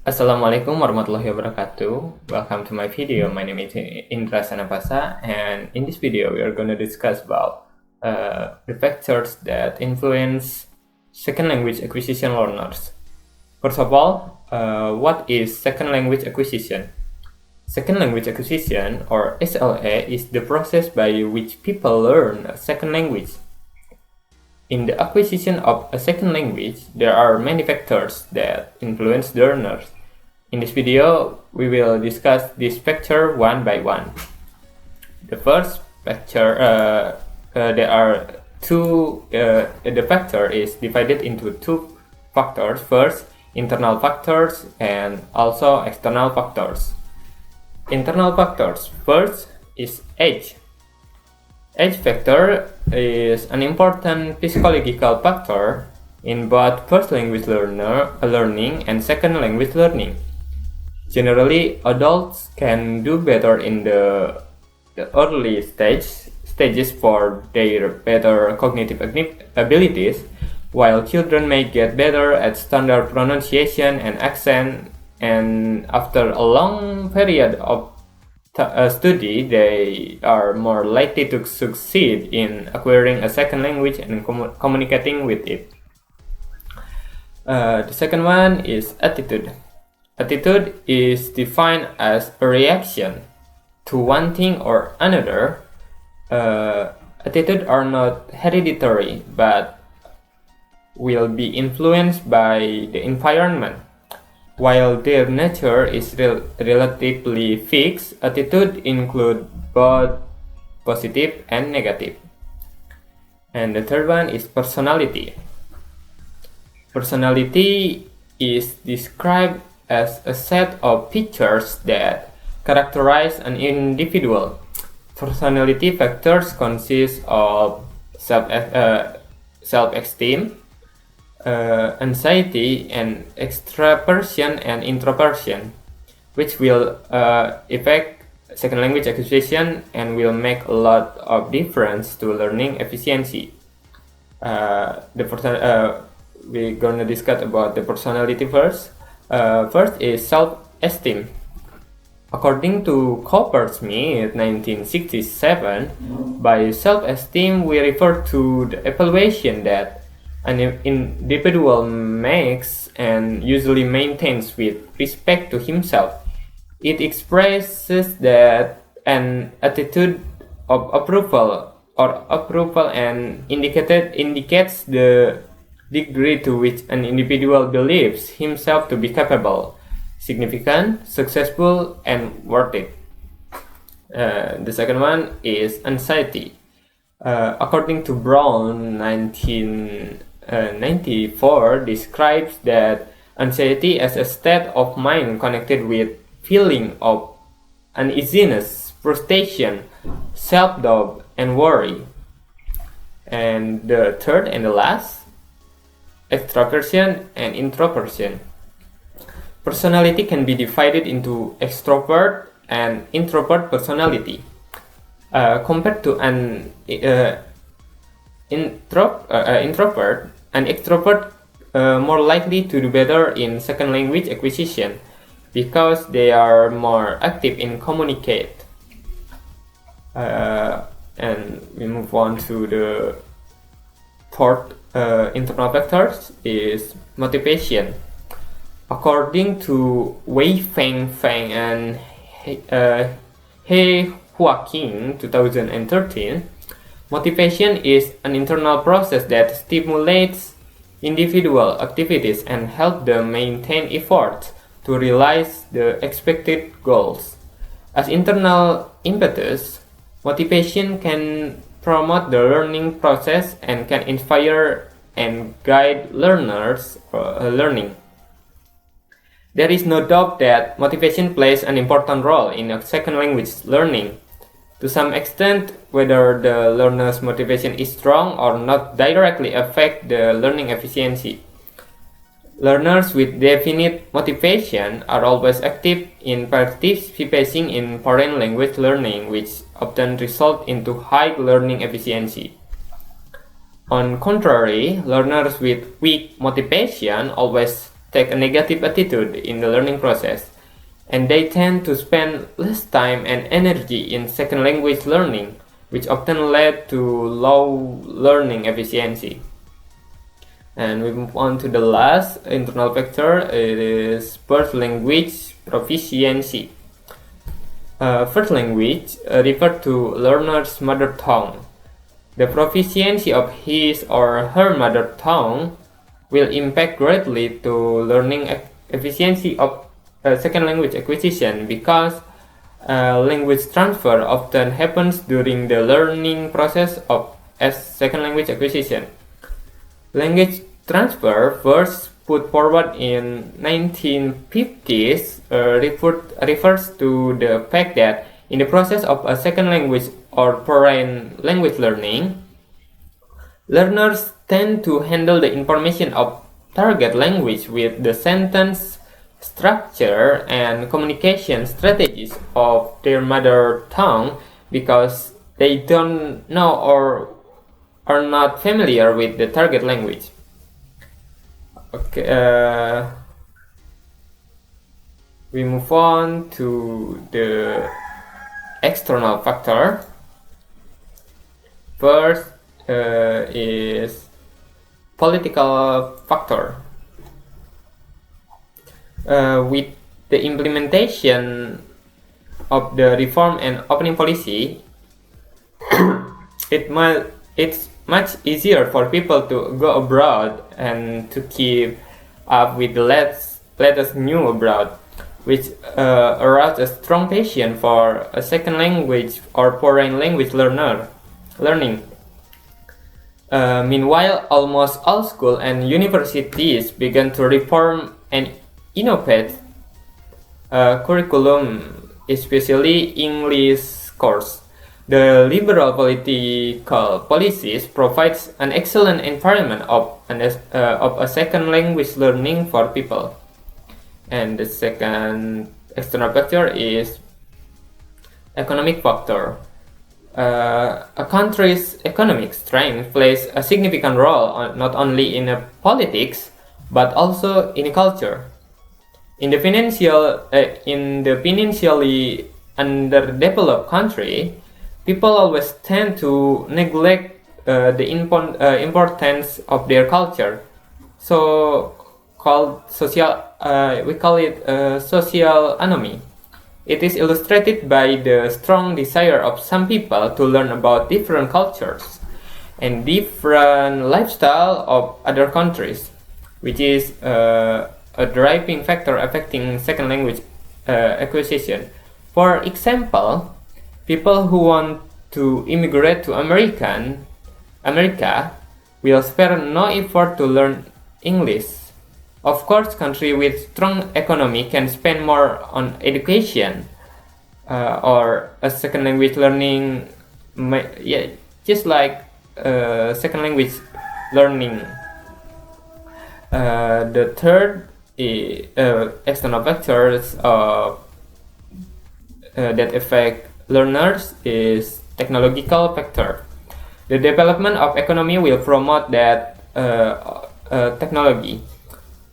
Assalamualaikum warahmatullahi wabarakatuh. Welcome to my video. My name is Indra Sanafassa, and in this video we are going to discuss about the factors that influence second language acquisition learners. First of all, what is second language acquisition? Second language acquisition, or SLA, is the process by which people learn a second language. In the acquisition of a second language, there are many factors that influence learners. In this video, we will discuss this factor one by one. The first factor, there are two, the factor is divided into two factors. First, internal factors and also external factors. Internal factors, first is age. Age factor is an important psychological factor in both first language learning and second language learning. Generally, adults can do better in the early stages for their better cognitive abilities, while children may get better at standard pronunciation and accent, and after a long period of study, they are more likely to succeed in acquiring a second language and communicating with it. The second one is attitude. Attitude is defined as a reaction to one thing or another. Attitude are not hereditary, but will be influenced by the environment. While their nature is relatively fixed, attitude include both positive and negative. And the third one is personality. Personality is described as a set of features that characterize an individual. Personality factors consist of self-esteem, anxiety, and extraversion and introversion, which will affect second language acquisition and will make a lot of difference to learning efficiency. We're gonna discuss about the personality first. First is self-esteem. According to Coppersmith, 1967, by self-esteem we refer to the evaluation that an individual makes and usually maintains with respect to himself. It expresses that an attitude of approval and indicates the degree to which an individual believes himself to be capable, significant, successful, and worth it. The second one is anxiety. According to Brown, 1994 describes that anxiety as a state of mind connected with feeling of uneasiness, frustration, self-doubt, and worry. And the third and the last, extraversion and introversion. Personality can be divided into extrovert and introvert personality. Compared to an introvert, an extrovert more likely to do better in second language acquisition because they are more active in communicate. And we move on to the fourth internal factors is motivation. According to Wei Feng and He Huaqing 2013, motivation is an internal process that stimulates individual activities and helps them maintain efforts to realize the expected goals. As internal impetus, motivation can promote the learning process and can inspire and guide learners' learning. There is no doubt that motivation plays an important role in a second language learning. To some extent, whether the learner's motivation is strong or not directly affect the learning efficiency. Learners with definite motivation are always active in participating in foreign language learning, which often result into high learning efficiency. On contrary, learners with weak motivation always take a negative attitude in the learning process, and they tend to spend less time and energy in second language learning, which often led to low learning efficiency. And we move on to the last internal factor. It is first language proficiency. First language refer to learner's mother tongue. The proficiency of his or her mother tongue will impact greatly to learning efficiency of second language acquisition, because language transfer often happens during the learning process of second language acquisition. Language transfer, first put forward in 1950s, refers to the fact that in the process of a second language or foreign language learning, learners tend to handle the information of target language with the sentence structure and communication strategies of their mother tongue, because they don't know or are not familiar with the target language. Okay, we move on to the external factor. First is political factor. With the implementation of the reform and opening policy, it's much easier for people to go abroad and to keep up with the latest news abroad, which aroused a strong passion for a second language or foreign language learning. Meanwhile, almost all schools and universities began to reform and innovate curriculum, especially English course. The liberal political policies provides an excellent environment of a second language learning for people. And the second external factor is economic factor. A country's economic strength plays a significant role not only in politics but also in culture. In the financially underdeveloped country, people always tend to neglect the importance of their culture. So called we call it social anomie. It is illustrated by the strong desire of some people to learn about different cultures and different lifestyle of other countries, which is a driving factor affecting second language acquisition. For example, people who want to immigrate to America will spare no effort to learn English. Of course, countries with strong economy can spend more on education or a second language learning, just like second language learning. The third external factors that affect learners is technological factor. The development of economy will promote that technology.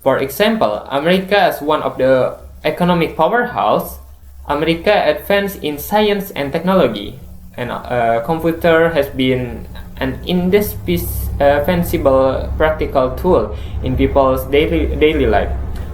For example, America as one of the economic powerhouse, America advanced in science and technology, and computer has been an indispensable practical tool in people's daily life.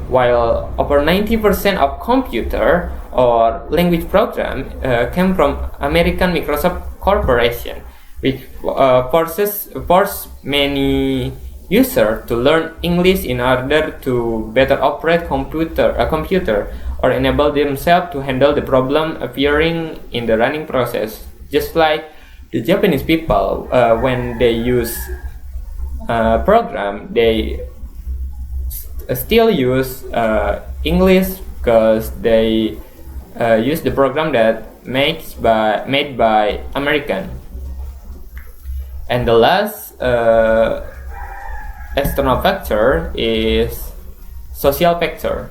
While over 90% of computer or language program came from American Microsoft Corporation, which forced many users to learn English in order to better operate a computer or enable themselves to handle the problem appearing in the running process. Just like the Japanese people, when they use program, they still use English because they use the program that made by American. And the last external factor is social factor.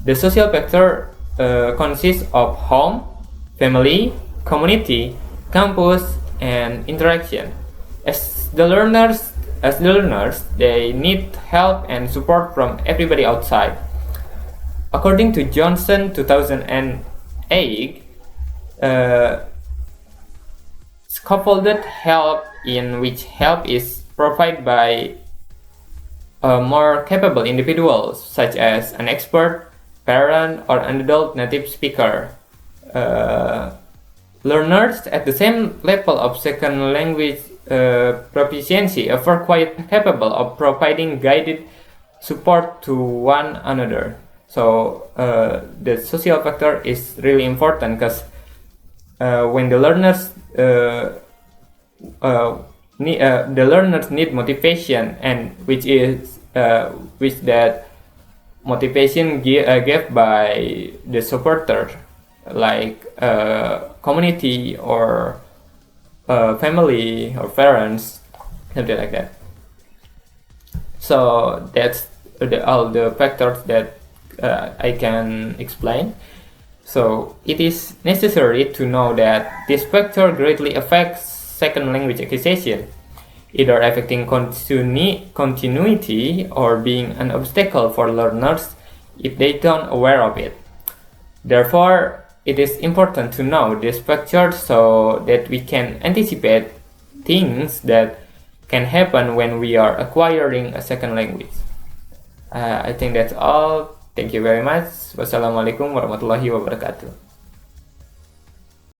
The social factor consists of home, family, community, campus, and interaction. As the learners as learners, they need help and support from everybody outside. According to Johnson 2008, scaffolded help, in which help is provided by more capable individuals, such as an expert, parent, or an adult native speaker. Learners at the same level of second language proficiency are quite capable of providing guided support to one another. So the social factor is really important, because when the learners need motivation, and which that motivation given by the supporter, like community or family or parents, something like that. So that's all the factors that I can explain. So it is necessary to know that this factor greatly affects second language acquisition, either affecting continuity or being an obstacle for learners if they don't aware of it. Therefore, it is important to know this factor so that we can anticipate things that can happen when we are acquiring a second language. I think that's all. Thank you very much. Wassalamualaikum warahmatullahi wabarakatuh.